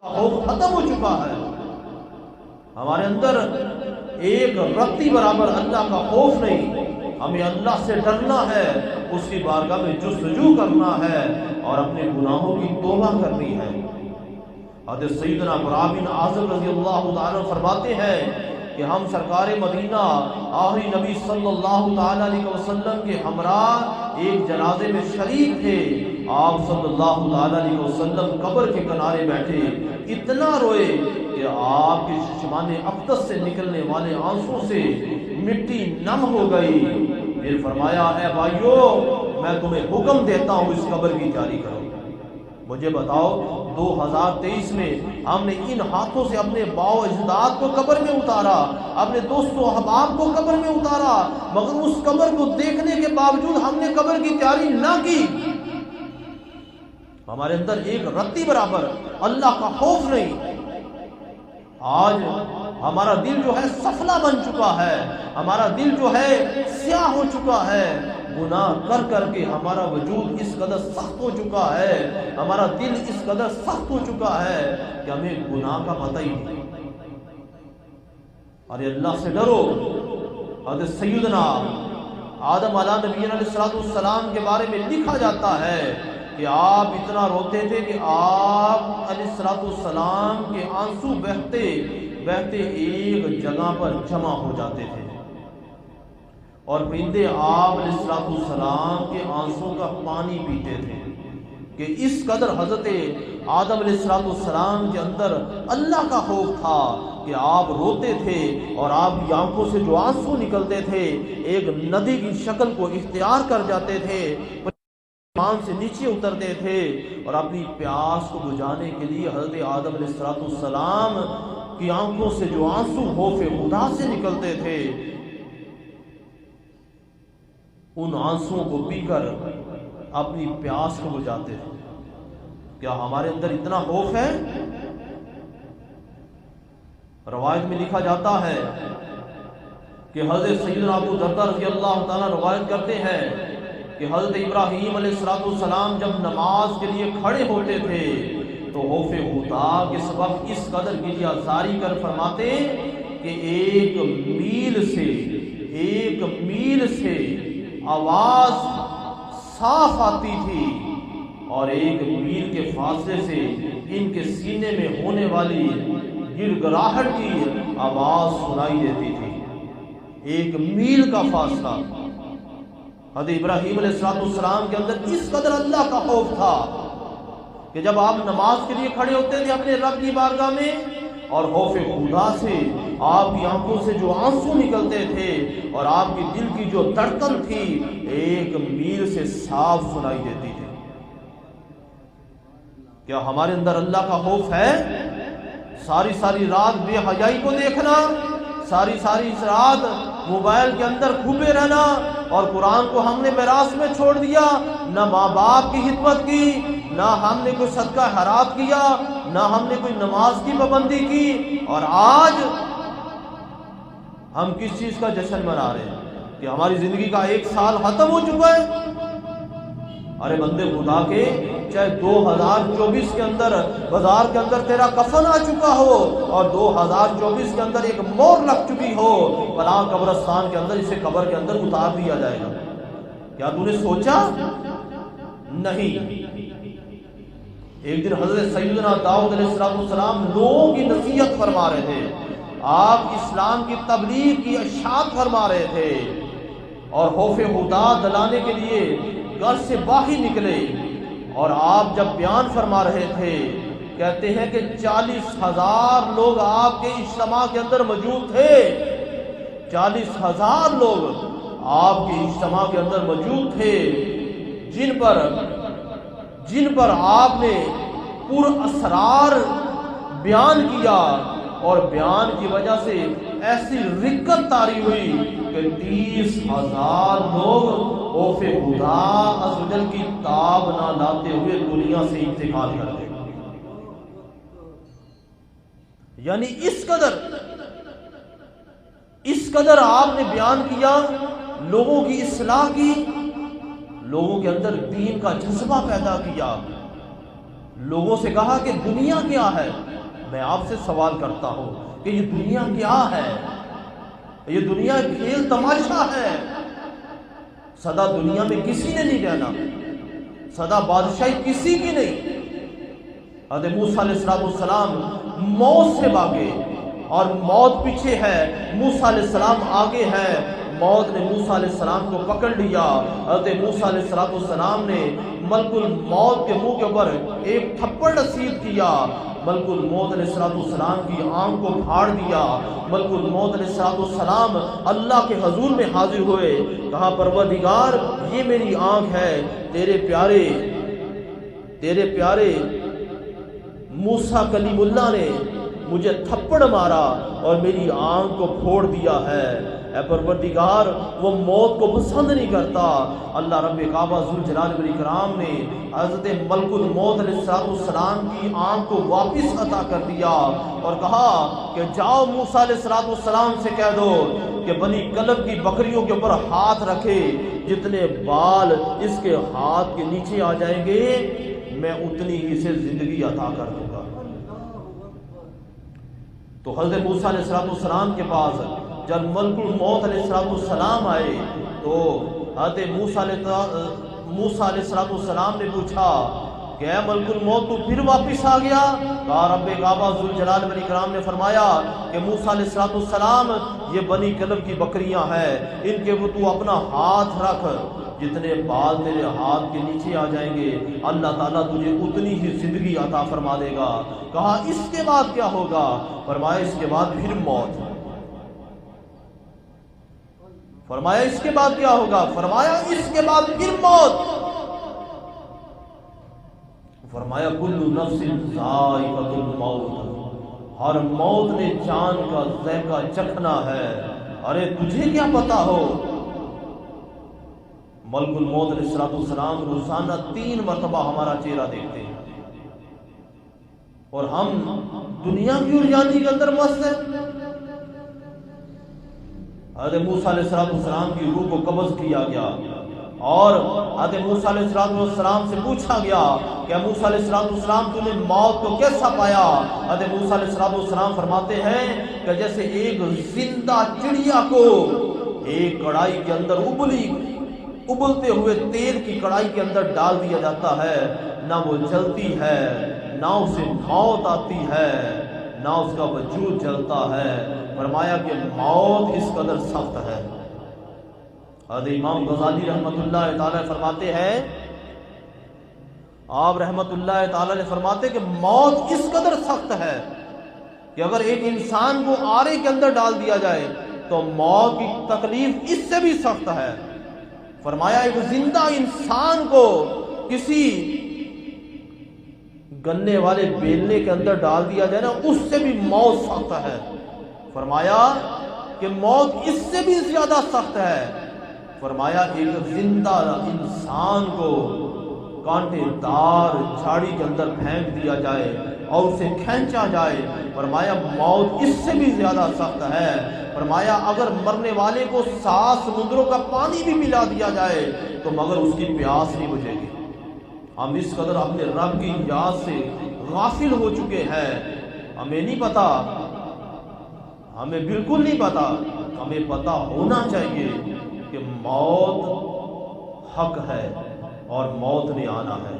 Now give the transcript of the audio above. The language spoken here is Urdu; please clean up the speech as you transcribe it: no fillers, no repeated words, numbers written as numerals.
خوف ختم ہو چکا ہے. ہمارے اندر ایک رتی برابر اللہ کا خوف نہیں. ہمیں اللہ سے ڈرنا ہے، اس کی بارگاہ میں جستجو کرنا ہے اور اپنے گناہوں کی توبہ کرنی ہے. حضرت سیدنا براء بن عازب رضی اللہ تعالیٰ فرماتے ہیں کہ ہم سرکار مدینہ آخری نبی صلی اللہ تعالیٰ علیہ وسلم کے ہمراہ ایک جنازے میں شریک تھے. آپ صلی اللہ تعالیٰ علیہ وسلم قبر کے کنارے بیٹھے، اتنا روئے کہ آپ کے چشمان اقدس سے نکلنے والے آنسوں سے مٹی نم ہو گئی. پھر فرمایا، اے بھائیو، میں تمہیں حکم دیتا ہوں اس قبر کی تیاری کرو. مجھے بتاؤ 2023 میں ہم نے ان ہاتھوں سے اپنے باؤ اجداد کو قبر میں اتارا، اپنے دوستوں احباب کو قبر میں اتارا، مگر اس قبر کو دیکھنے کے باوجود ہم نے قبر کی تیاری نہ کی. ہمارے اندر ایک رتی برابر اللہ کا خوف نہیں. آج ہمارا دل جو ہے سفلا بن چکا ہے، ہمارا دل جو ہے سیاہ ہو چکا ہے. گناہ کر کر کے ہمارا وجود اس قدر سخت ہو چکا ہے، ہمارا دل اس قدر سخت ہو چکا ہے کہ ہمیں گناہ کا پتہ ہی نہیں. ارے اللہ سے ڈرو. حضرت سیدنا آدم علیہ نبینا علیہ السلام کے بارے میں لکھا جاتا ہے کہ آپ اتنا روتے تھے کہ آپ علیہ السلام کے آنسو بہتے بہتے ایک جگہ پر جمع ہو جاتے تھے، اور پرندے آپ علیہ السلام کے آنسوں کا پانی پیتے تھے. کہ اس قدر حضرت آدم علیہ السلام کے اندر اللہ کا خوف تھا کہ آپ روتے تھے اور آپ کی آنکھوں سے جو آنسو نکلتے تھے ایک ندی کی شکل کو اختیار کر جاتے تھے، مان سے نیچے اترتے تھے اور اپنی پیاس کو بجھانے کے لیے حضرت آدم علیہ السلام کی آنکھوں سے جو آنسو خوف خدا سے نکلتے تھے ان آنسوؤں کو پی کر اپنی پیاس کو بجھاتے تھے. کیا ہمارے اندر اتنا خوف ہے؟ روایت میں لکھا جاتا ہے کہ حضرت سیدنا ابو درداء رضی اللہ تعالیٰ روایت کرتے ہیں کہ حضرت ابراہیم علیہ السلام جب نماز کے لیے کھڑے ہوتے تھے تو خوف خدا کے سبب اس قدر گریہ زاری کر فرماتے کہ ایک میل سے آواز صاف آتی تھی اور ایک میل کے فاصلے سے ان کے سینے میں ہونے والی گڑگڑاہٹ کی آواز سنائی دیتی تھی. ایک میل کا فاصلہ. حضرت ابراہیم علیہ السلام کے اندر اس قدر اللہ کا خوف تھا کہ جب آپ نماز کے لیے کھڑے ہوتے تھے اپنے رب کی بارگاہ میں اور خوف خدا سے آپ کی آنکھوں سے جو آنسو نکلتے تھے اور آپ کی دل کی جو دھڑکن تھی ایک میل سے صاف سنائی دیتی تھی. کیا ہمارے اندر اللہ کا خوف ہے؟ ساری رات بے حیائی کو دیکھنا، ساری رات موبائل کے اندر کھپے رہنا اور قرآن کو ہم نے میراث میں چھوڑ دیا، نہ ماں باپ کی خدمت کی، نہ ہم نے کوئی صدقہ خیرات کیا، نہ ہم نے کوئی نماز کی پابندی کی، اور آج ہم کس چیز کا جشن منا رہے ہیں کہ ہماری زندگی کا 1 سال ختم ہو چکا ہے. ارے بندے خدا کے، چاہے 2024 کے اندر بازار کے اندر تیرا کفن آ چکا ہو اور 2024 کے اندر ایک مور لگ چکی ہو، فلاں قبرستان کے اندر اسے قبر کے اندر اتار دیا جائے گا، کیا تو نے سوچا؟ نہیں. ایک دن حضرت سیدنا داؤد علیہ السلام لوگوں کی نصیحت فرما رہے تھے، آپ اسلام کی تبلیغ کی اشاعت فرما رہے تھے اور خوف خدا دلانے کے لیے گھر سے باہر نکلے، اور آپ جب بیان فرما رہے تھے کہتے ہیں کہ 40,000 لوگ آپ کے اجتماع کے اندر موجود تھے. 40,000 لوگ آپ کے اجتماع کے اندر موجود تھے جن پر آپ نے پر اسرار بیان کیا، اور بیان کی وجہ سے ایسی رکت طاری ہوئی کہ 30,000 لوگ خوف خدا عزوجل کی تاب نہ لاتے ہوئے دنیا سے انتقال کر گئے. یعنی اس قدر آپ نے بیان کیا، لوگوں کی اصلاح کی، لوگوں کے اندر دین کا جذبہ پیدا کیا، لوگوں سے کہا کہ دنیا کیا ہے؟ میں آپ سے سوال کرتا ہوں کہ یہ دنیا کیا ہے؟ یہ دنیا کھیل تماشا ہے۔ سدا دنیا میں کسی نے نہیں رہنا، سدا بادشاہی کسی کی نہیں۔ حضرت موسیٰ علیہ السلام موت سے بھاگے اور موت پیچھے ہے، موسیٰ علیہ السلام آگے ہے۔ موت نے موسیٰ علیہ السلام کو پکڑ لیا۔ حضرت موسیٰ علیہ السلام نے ملک الموت کے منہ کے اوپر ایک تھپڑ نصیب کیا۔ ملک الموت علیہ السلام کی آنکھ کو پھاڑ دیا۔ ملک الموت علیہ السلام اللہ کے حضور میں حاضر ہوئے، کہا پروردگار یہ میری آنکھ ہے، تیرے پیارے موسیٰ کلیم اللہ نے مجھے تھپڑ مارا اور میری آنکھ کو پھوڑ دیا ہے۔ اے پروردگار وہ موت کو پسند نہیں کرتا۔ اللہ رب کعبہ ذوالجلال والاکرام نے حضرت ملک الموت علیہ السلام کی آنکھ کو واپس عطا کر دیا اور کہا کہ جاؤ موسیٰ علیہ السلام سے کہہ دو کہ بنی کلب کی بکریوں کے اوپر ہاتھ رکھے، جتنے بال اس کے ہاتھ کے نیچے آ جائیں گے میں اتنی ہی سے زندگی عطا کر دوں گا۔ تو حضرت موسیٰ علیہ السلام کے پاس جب ملک الموت علیہ السلام آئے تو حضرت موسیٰ علیہ السلام نے پوچھا کہ اے ملک الموت تو پھر واپس آ گیا؟ کہا رب کعبہ ذوالجلال والاکرام نے فرمایا کہ موسیٰ علیہ السلام یہ بنی کلب کی بکریاں ہیں، ان کے وہ تو اپنا ہاتھ رکھ، جتنے بال تیرے ہاتھ کے نیچے آ جائیں گے اللہ تعالیٰ تجھے اتنی ہی زندگی عطا فرما دے گا۔ کہا اس کے بعد کیا ہوگا؟ فرمایا اس کے بعد پھر موت۔ فرمایا اس کے بعد کیا ہوگا؟ فرمایا اس کے بعد پھر موت۔ فرمایا کل نفس ذائقۃ الموت، ہر موت نے جان کا ذائقہ چکھنا ہے۔ ارے تجھے کیا پتا ہو؟ ملک الموت علیہ السلام روزانہ 3 مرتبہ ہمارا چہرہ دیکھتے ہیں اور ہم دنیا کی اریانی کے اندر مست ہیں۔ حضرت موسیٰ علیہ السلام کی روح کو قبض کیا گیا اور حضرت موسیٰ علیہ السلام سے پوچھا گیا کہ موسیٰ علیہ السلام تو نے موت کو کیسا پایا؟ حضرت موسیٰ علیہ السلام فرماتے ہیں کہ جیسے ایک زندہ چڑیا کو ایک کڑائی کے اندر ابلتے ہوئے تیل کی کڑائی کے اندر ڈال دیا جاتا ہے، نہ وہ جلتی ہے، نہ اسے موت آتی ہے، نہ اس کا وجود جلتا ہے۔ فرمایا کہ موت اس قدر سخت ہے۔ حضرت امام غزالی رحمت اللہ تعالی فرماتے ہیں، آپ رحمت اللہ تعالی فرماتے کہ موت اس قدر سخت ہے کہ اگر ایک انسان کو آرے کے اندر ڈال دیا جائے تو موت کی تکلیف اس سے بھی سخت ہے۔ فرمایا ایک زندہ انسان کو کسی گنے والے بیلنے کے اندر ڈال دیا جائے نا اس سے بھی موت سخت ہے۔ فرمایا کہ موت اس سے بھی زیادہ سخت ہے۔ فرمایا ایک زندہ انسان کو کانٹے دار جھاڑی کے اندر پھینک دیا جائے اور اسے کھینچا جائے، فرمایا موت اس سے بھی زیادہ سخت ہے۔ فرمایا اگر مرنے والے کو 7 سمندروں کا پانی بھی ملا دیا جائے تو مگر اس کی پیاس نہیں بجھے گی۔ ہم اس قدر اپنے رب کی یاد سے غافل ہو چکے ہیں، ہمیں نہیں پتا، ہمیں بالکل نہیں پتا۔ ہمیں پتا ہونا چاہیے کہ موت حق ہے اور موت نے آنا ہے۔